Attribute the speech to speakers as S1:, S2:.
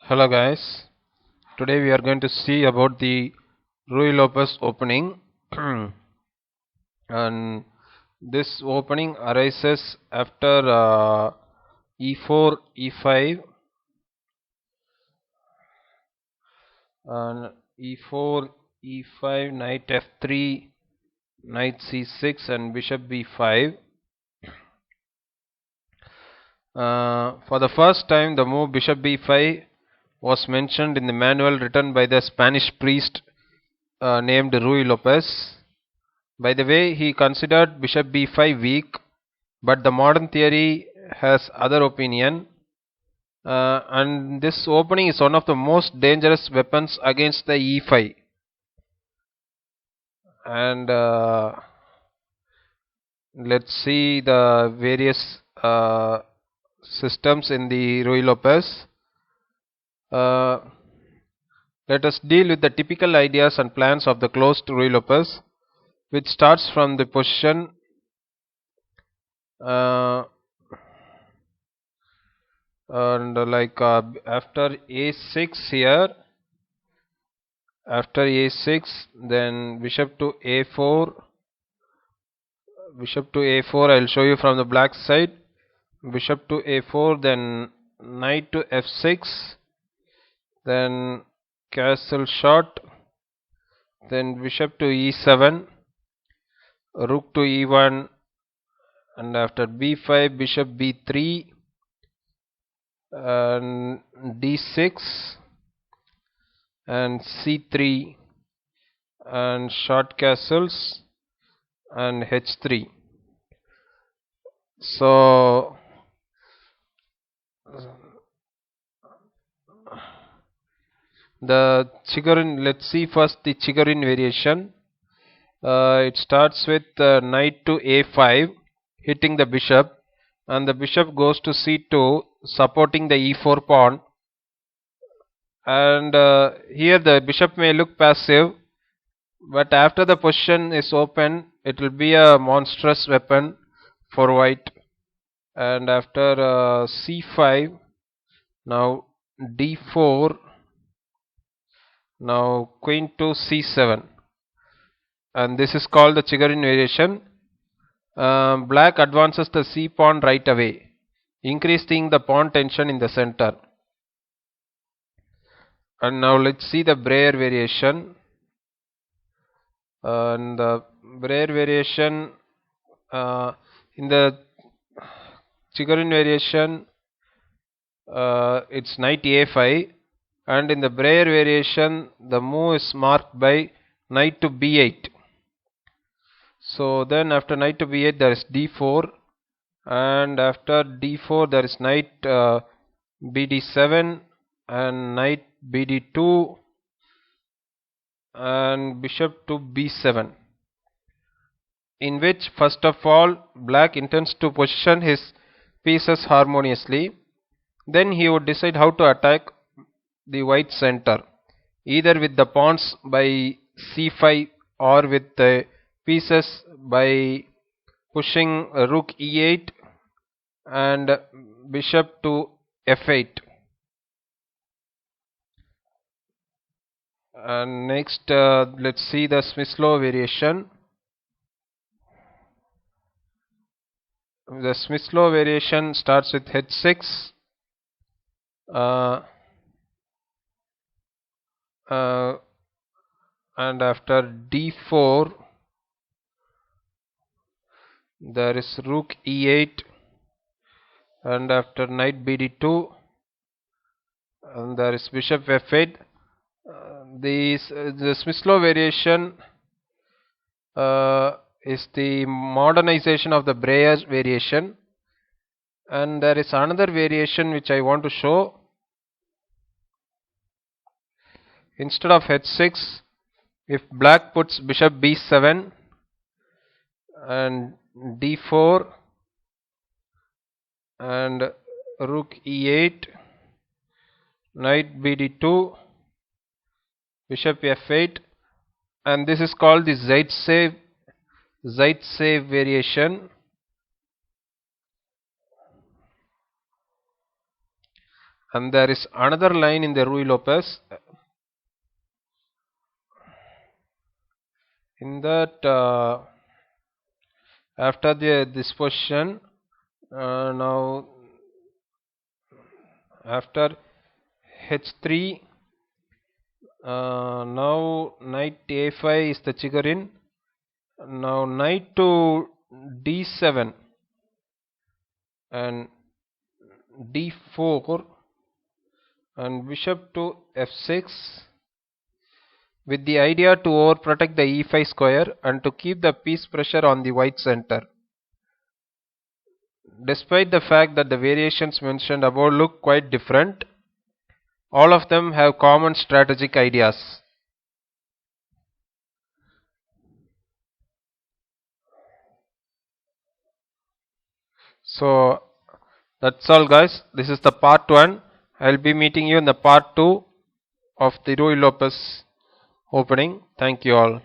S1: Hello guys, today we are going to see about the Ruy Lopez opening and this opening arises after e4, e5 and e4, e5, knight f3, knight c6 and bishop b5. For the first time the move bishop b5 was mentioned in the manual written by the Spanish priest named Ruy Lopez. By the way, he considered bishop b5 weak, but the modern theory has other opinion. And this opening is one of the most dangerous weapons against the e5. And let's see the various systems in the Ruy Lopez. Uh, Let us deal with the typical ideas and plans of the closed Ruy Lopez, which starts from the position uh, and after a6 here, after a6 then bishop to a4, I'll show you from the black side. Bishop to a4, then knight to f6, then castle shot, then bishop to e7, rook to e1, and after b5 bishop b3 and d6 and c3 and short castles and h3. So the Chigorin, let's see first the Chigorin variation. It starts with knight to a5 hitting the bishop, and the bishop goes to c2 supporting the e4 pawn, and here the bishop may look passive, but after the position is open it will be a monstrous weapon for white. And after c5, now d4, now queen to c7, and this is called the Chigorin variation. Black advances the c pawn right away, increasing the pawn tension in the center. And now let's see the Breyer variation. And the Breyer variation, in the Chigorin variation, it's knight a5, and in the Breyer variation the move is marked by knight to b8. So then after knight to b8 there is d4, and after d4 there is knight bd7 and knight bd2 and bishop to b7, in which first of all black intends to position his pieces harmoniously. Then he would decide how to attack the white center, either with the pawns by c5 or with the pieces by pushing rook e8 and bishop to f8. And next let's see the Smyslov variation. The Smyslov variation starts with h6, and after d4 there is rook e8, and after knight bd2 and there is bishop f8. The Smyslov variation is the modernization of the Breyer variation, and there is another variation which I want to show. Instead of h6, if black puts bishop b7 and d4 and rook e8, knight bd2, bishop f8, and this is called the Zaitsev variation. and there is another line in the Ruy Lopez. In that, after this position, now after h3, now knight a5 is the trigger in. Now knight to d7 and d4 and bishop to f6, with the idea to overprotect the e5 square and to keep the piece pressure on the white center. Despite the fact that the variations mentioned above look quite different, all of them have common strategic ideas. So that's all, guys. This is the part 1. I'll be meeting you in the part 2 of the Ruy Lopez opening. Thank you all.